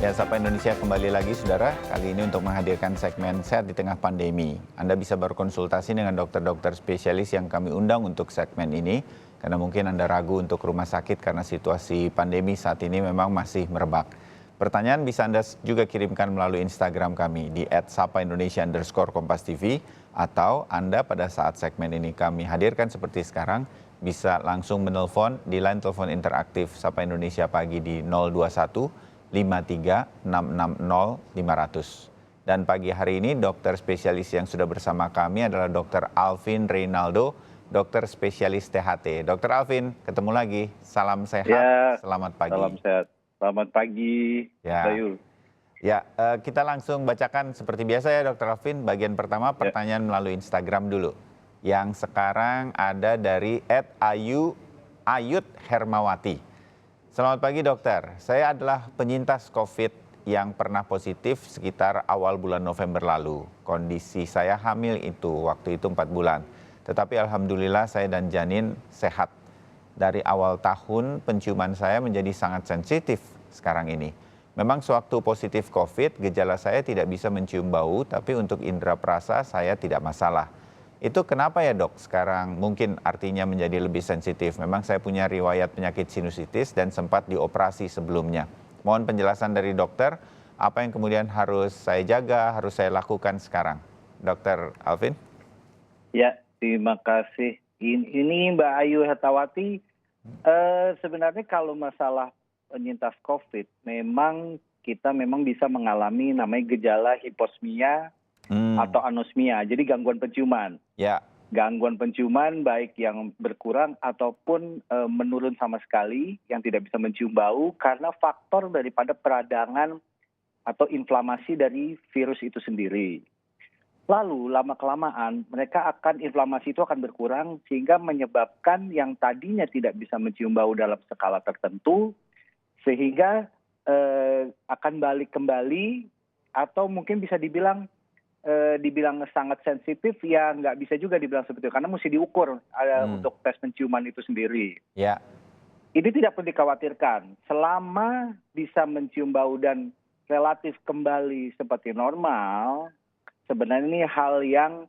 Ya, Sapa Indonesia kembali lagi, Saudara. Kali ini untuk menghadirkan segmen Sehat di Tengah Pandemi. Anda bisa berkonsultasi dengan dokter-dokter spesialis yang kami undang untuk segmen ini, karena mungkin Anda ragu untuk rumah sakit karena situasi pandemi saat ini memang masih merebak. Pertanyaan bisa Anda juga kirimkan melalui Instagram kami di @sapaindonesia_kompas.tv, atau Anda pada saat segmen ini kami hadirkan seperti sekarang, bisa langsung menelpon di line telepon interaktif Sapa Indonesia Pagi di 021 53 660 500. Dan pagi hari ini dokter spesialis yang sudah bersama kami adalah Dr. Alvin Reynaldo, dokter spesialis THT. Dr. Alvin, ketemu lagi. Salam sehat, Ya, selamat pagi. salam sehat. Selamat pagi, Ya, Bayu. ya, kita langsung bacakan seperti biasa ya Dr. Alvin. Bagian pertama pertanyaan melalui Instagram dulu. Yang sekarang ada dari @Ayut Hermawati. Selamat pagi dokter, saya adalah penyintas COVID yang pernah positif sekitar awal bulan November lalu. Kondisi saya hamil waktu itu 4 bulan. Tetapi alhamdulillah saya dan janin sehat. Dari awal tahun penciuman saya menjadi sangat sensitif sekarang ini. Memang sewaktu positif COVID, gejala saya tidak bisa mencium bau, tapi untuk indera perasa saya tidak masalah. Itu kenapa ya dok sekarang mungkin artinya menjadi lebih sensitif? Memang saya punya riwayat penyakit sinusitis dan sempat dioperasi sebelumnya. Mohon penjelasan dari dokter, apa yang kemudian harus saya jaga, harus saya lakukan sekarang? Dokter Alvin? Ya, terima kasih. Ini Mbak Ayu Hetawati, sebenarnya kalau masalah penyintas COVID, kita memang bisa mengalami namanya gejala hiposmia atau anosmia, jadi gangguan penciuman. Ya. Gangguan penciuman baik yang berkurang ataupun menurun sama sekali, yang tidak bisa mencium bau karena faktor daripada peradangan atau inflamasi dari virus itu sendiri. Lalu lama-kelamaan inflamasi itu akan berkurang sehingga menyebabkan yang tadinya tidak bisa mencium bau dalam skala tertentu, sehingga akan balik kembali atau mungkin bisa dibilang sangat sensitif, ya nggak bisa juga dibilang seperti itu, karena mesti diukur untuk tes penciuman itu sendiri. Ya. Ini tidak perlu dikhawatirkan, selama bisa mencium bau dan relatif kembali seperti normal, sebenarnya ini hal yang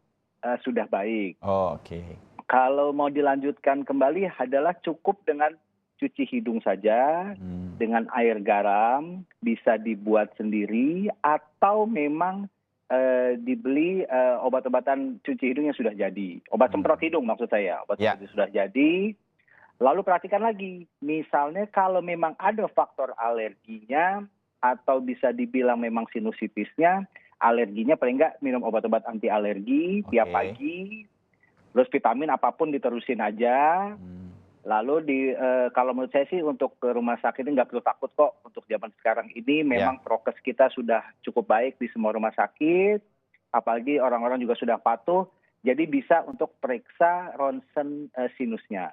sudah baik. Oh, oke. Kalau mau dilanjutkan kembali adalah cukup dengan cuci hidung saja, dengan air garam, bisa dibuat sendiri, atau memang dibeli obat-obatan cuci hidung yang sudah jadi. Obat semprot hidung maksud saya, obat semprot sudah jadi. Lalu perhatikan lagi, misalnya kalau memang ada faktor alerginya, atau bisa dibilang memang sinusitisnya, alerginya paling nggak minum obat-obat anti alergi tiap pagi, terus vitamin apapun diterusin aja. Lalu kalau menurut saya sih untuk ke rumah sakit ini nggak perlu takut kok. Untuk zaman sekarang ini memang prokes kita sudah cukup baik di semua rumah sakit. Apalagi orang-orang juga sudah patuh. Jadi bisa untuk periksa ronsen sinusnya.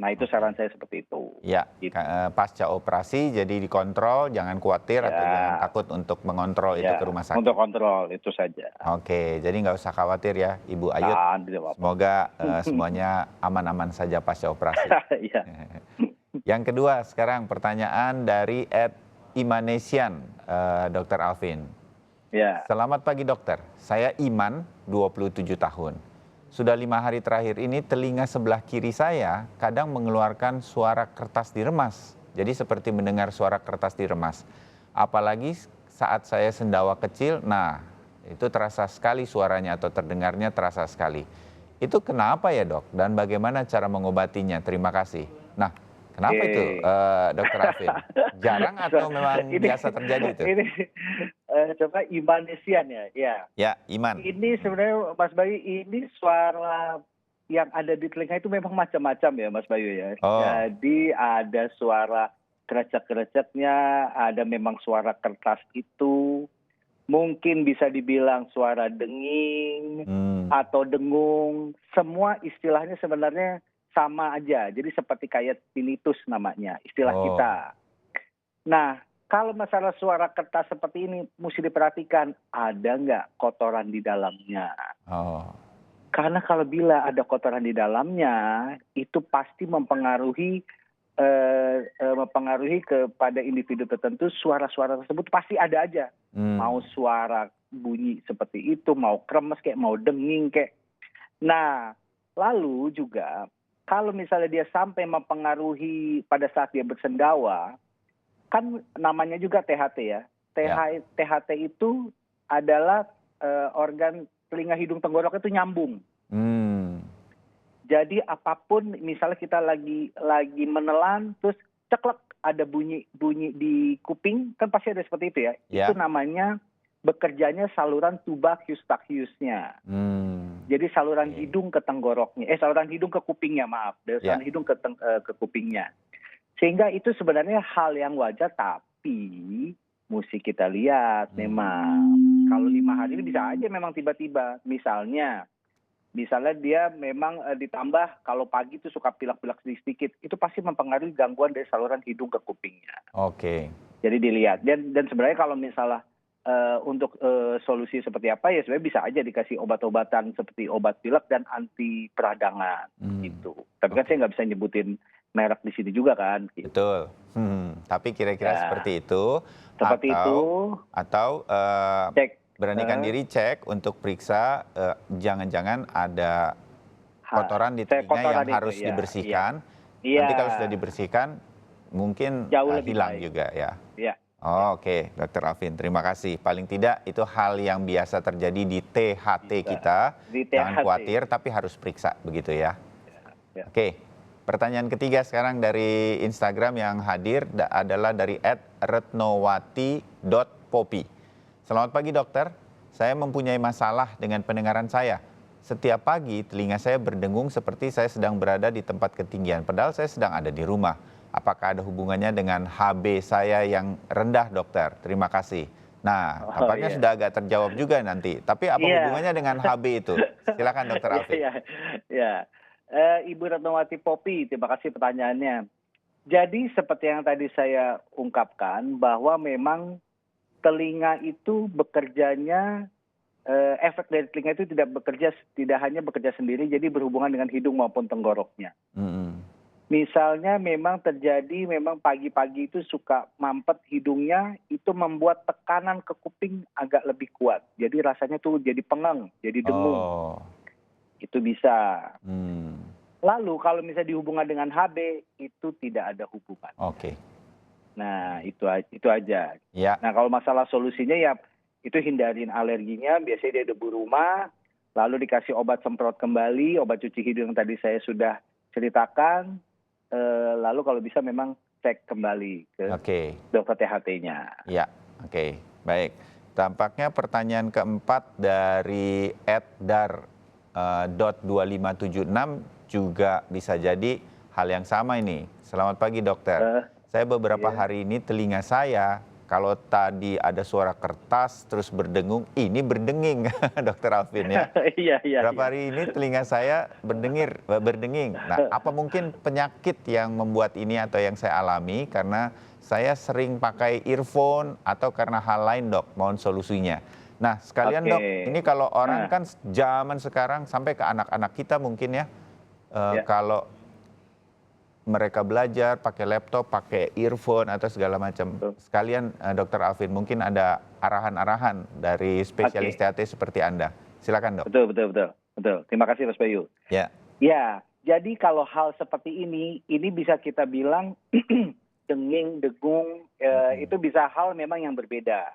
Nah itu saran saya seperti itu. Ya, gitu. Pasca operasi jadi dikontrol, jangan khawatir atau jangan takut untuk mengontrol itu ke rumah sakit. Untuk kontrol itu saja. Oke, jadi nggak usah khawatir ya Ibu Ayut. Semoga semuanya aman-aman saja pasca operasi. Yang kedua sekarang pertanyaan dari @Imanesian, Dr. Alvin. Ya. Selamat pagi dokter, saya Iman, 27 tahun. Sudah 5 hari terakhir ini telinga sebelah kiri saya kadang mengeluarkan suara kertas diremas. Jadi seperti mendengar suara kertas diremas. Apalagi saat saya sendawa kecil, nah itu terasa sekali suaranya atau terdengarnya terasa sekali. Itu kenapa ya dok? Dan bagaimana cara mengobatinya? Terima kasih. Nah, kenapa itu Dr. Alvin? Jarang atau memang biasa terjadi itu? Coba Imanesian ya. Ya, Iman. Ini sebenarnya Mas Bayu, ini suara yang ada di telinga itu memang macam-macam ya Mas Bayu ya. Jadi ada suara krecek-kreceknya, ada memang suara kertas itu. Mungkin bisa dibilang suara denging atau dengung. Semua istilahnya sebenarnya sama aja. Jadi seperti kayak tinnitus namanya, istilah kita. Nah, kalau masalah suara kertas seperti ini mesti diperhatikan, ada nggak kotoran di dalamnya. Karena kalau bila ada kotoran di dalamnya, itu pasti mempengaruhi mempengaruhi kepada individu tertentu, suara-suara tersebut pasti ada aja. Mau suara bunyi seperti itu, mau kremes kayak, mau denging kayak. Nah, lalu juga kalau misalnya dia sampai mempengaruhi pada saat dia bersendawa, kan namanya juga THT ya. THT itu adalah organ telinga, hidung, tenggorok itu nyambung. Jadi apapun, misalnya kita lagi menelan, terus ceklek ada bunyi di kuping, kan pasti ada seperti itu ya. Itu namanya bekerjanya saluran tubakus tachiusnya. Jadi saluran hidung ke tenggoroknya, saluran hidung ke kupingnya, maaf, dari saluran hidung ke kupingnya. Sehingga itu sebenarnya hal yang wajar, tapi mesti kita lihat memang kalau 5 hari ini bisa aja memang tiba-tiba, misalnya dia memang ditambah kalau pagi itu suka pilek-pilek sedikit, itu pasti mempengaruhi gangguan dari saluran hidung ke kupingnya. Oke. Jadi dilihat, dan sebenarnya kalau misalnya untuk solusi seperti apa ya, sebenarnya bisa aja dikasih obat-obatan seperti obat pilek dan anti peradangan gitu. Tapi kan saya nggak bisa nyebutin merek di sini juga kan. Gitu. Betul. Tapi kira-kira seperti itu. Seperti atau cek. Beranikan diri cek untuk periksa jangan-jangan ada kotoran di telinga yang harus dibersihkan. Nanti kalau sudah dibersihkan mungkin hilang juga ya. Oke, Dr. Alvin, terima kasih. Paling tidak itu hal yang biasa terjadi di THT kita. Jangan khawatir, tapi harus periksa begitu ya. Oke, pertanyaan ketiga sekarang dari Instagram yang hadir adalah dari @retnowati.popi. Selamat pagi dokter, saya mempunyai masalah dengan pendengaran saya. Setiap pagi telinga saya berdengung seperti saya sedang berada di tempat ketinggian, padahal saya sedang ada di rumah. Apakah ada hubungannya dengan HB saya yang rendah dokter? Terima kasih. Nah, tampaknya sudah agak terjawab juga nanti. Tapi apa hubungannya dengan HB itu? Silakan dokter Alvin. Ibu Retnowati Popi, terima kasih pertanyaannya. Jadi seperti yang tadi saya ungkapkan bahwa memang telinga itu bekerjanya, efek dari telinga itu tidak hanya bekerja sendiri, jadi berhubungan dengan hidung maupun tenggoroknya. Misalnya memang terjadi, memang pagi-pagi itu suka mampet hidungnya, itu membuat tekanan ke kuping agak lebih kuat. Jadi rasanya tuh jadi pengeng, jadi dengung. Itu bisa. Lalu kalau misalnya dihubungkan dengan HB, itu tidak ada hubungan. Nah, itu aja. Nah, kalau masalah solusinya ya itu hindarin alerginya, biasanya dia debu rumah, lalu dikasih obat semprot kembali, obat cuci hidung yang tadi saya sudah ceritakan, lalu kalau bisa memang cek kembali ke dokter THT-nya. Baik. Tampaknya pertanyaan keempat dari @dar.2576 juga bisa jadi hal yang sama ini. Selamat pagi dokter. Saya beberapa hari ini telinga saya, kalau tadi ada suara kertas terus berdengung, ini berdenging, Dokter Alvin ya. Berapa hari ini telinga saya berdenging. Nah, apa mungkin penyakit yang membuat ini atau yang saya alami karena saya sering pakai earphone atau karena hal lain dok, mohon solusinya. Nah sekalian dok, ini kalau orang kan zaman sekarang sampai ke anak-anak kita mungkin ya, kalau mereka belajar pakai laptop, pakai earphone atau segala macam. Sekalian Dr. Alvin, mungkin ada arahan-arahan dari spesialis THT seperti Anda. Silakan dok. Betul. Terima kasih Mas Bayu. Ya, jadi kalau hal seperti ini bisa kita bilang denging, dengung, itu bisa hal memang yang berbeda.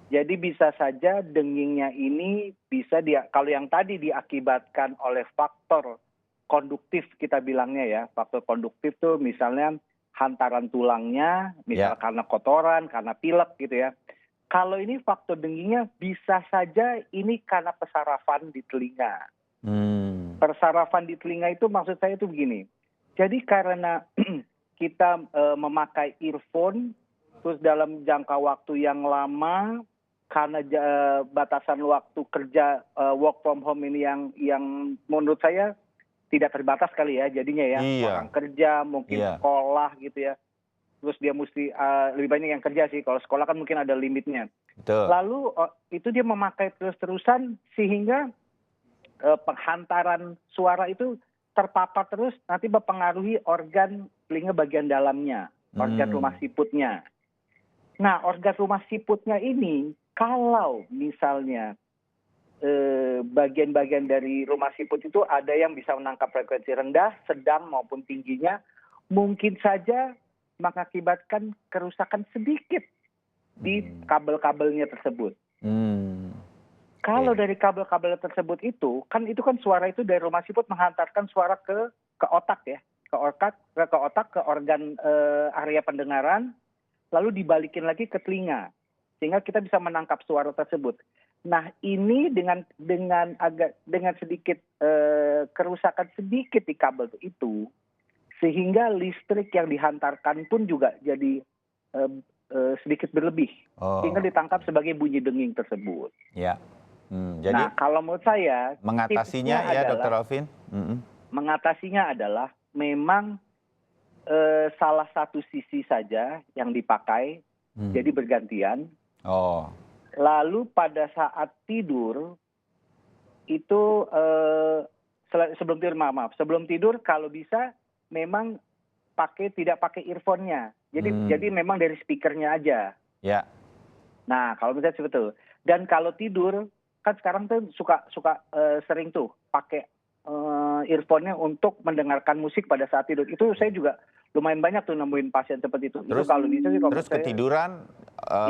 Jadi bisa saja dengingnya ini bisa kalau yang tadi diakibatkan oleh faktor konduktif kita bilangnya ya, faktor konduktif tuh misalnya hantaran tulangnya, misalnya karena kotoran, karena pilek gitu ya. Kalau ini faktor dengingnya bisa saja ini karena pesarafan di telinga. Pesarafan di telinga itu maksud saya itu begini. Jadi karena kita memakai earphone, terus dalam jangka waktu yang lama, karena batasan waktu kerja work from home ini yang menurut saya tidak terbatas kali ya jadinya ya. Orang kerja, mungkin sekolah gitu ya. Terus dia mesti lebih banyak yang kerja sih. Kalau sekolah kan mungkin ada limitnya. Lalu itu dia memakai terus-terusan sehingga penghantaran suara itu terpapar terus, nanti mempengaruhi organ telinga bagian dalamnya, organ rumah siputnya. Nah, organ rumah siputnya ini kalau misalnya bagian-bagian dari rumah siput itu ada yang bisa menangkap frekuensi rendah, sedang maupun tingginya, mungkin saja mengakibatkan kerusakan sedikit di kabel-kabelnya tersebut. Kalau dari kabel-kabel tersebut itu kan suara itu dari rumah siput menghantarkan suara ke otak ya, ke otak, ke organ area pendengaran, lalu dibalikin lagi ke telinga sehingga kita bisa menangkap suara tersebut. Nah, ini dengan sedikit kerusakan sedikit di kabel itu, sehingga listrik yang dihantarkan pun juga jadi sedikit berlebih, sehingga ditangkap sebagai bunyi denging tersebut. Ya. Jadi nah, kalau menurut saya mengatasinya ya, Dr. Alvin? Mengatasinya adalah memang salah satu sisi saja yang dipakai, jadi bergantian. Lalu pada saat tidur itu sebelum tidur kalau bisa memang tidak pakai earphone-nya. Jadi memang dari speakernya aja. Ya. Nah, kalau misalnya seperti itu. Dan kalau tidur kan sekarang tuh suka sering tuh pakai earphone-nya untuk mendengarkan musik pada saat tidur. Itu saya juga lumayan banyak tuh nemuin pasien seperti itu. Terus, itu kalau bisa sih, terus ketiduran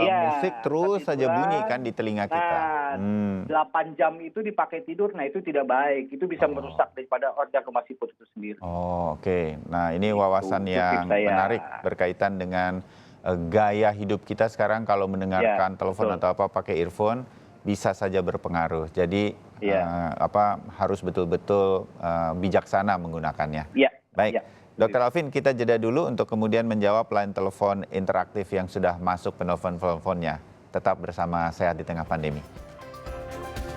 musik terus saja bunyi kan di telinga kita. 8 jam itu dipakai tidur, nah itu tidak baik. Itu bisa merusak daripada organ rumah siput itu sendiri. Oke. Nah, ini wawasan yang menarik berkaitan dengan gaya hidup kita sekarang kalau mendengarkan telepon atau apa pakai earphone bisa saja berpengaruh. Jadi harus betul-betul bijaksana menggunakannya. Baik. Dr. Alvin, kita jeda dulu untuk kemudian menjawab line telepon interaktif yang sudah masuk penelpon-penelponnya. Tetap bersama Sehat di Tengah Pandemi.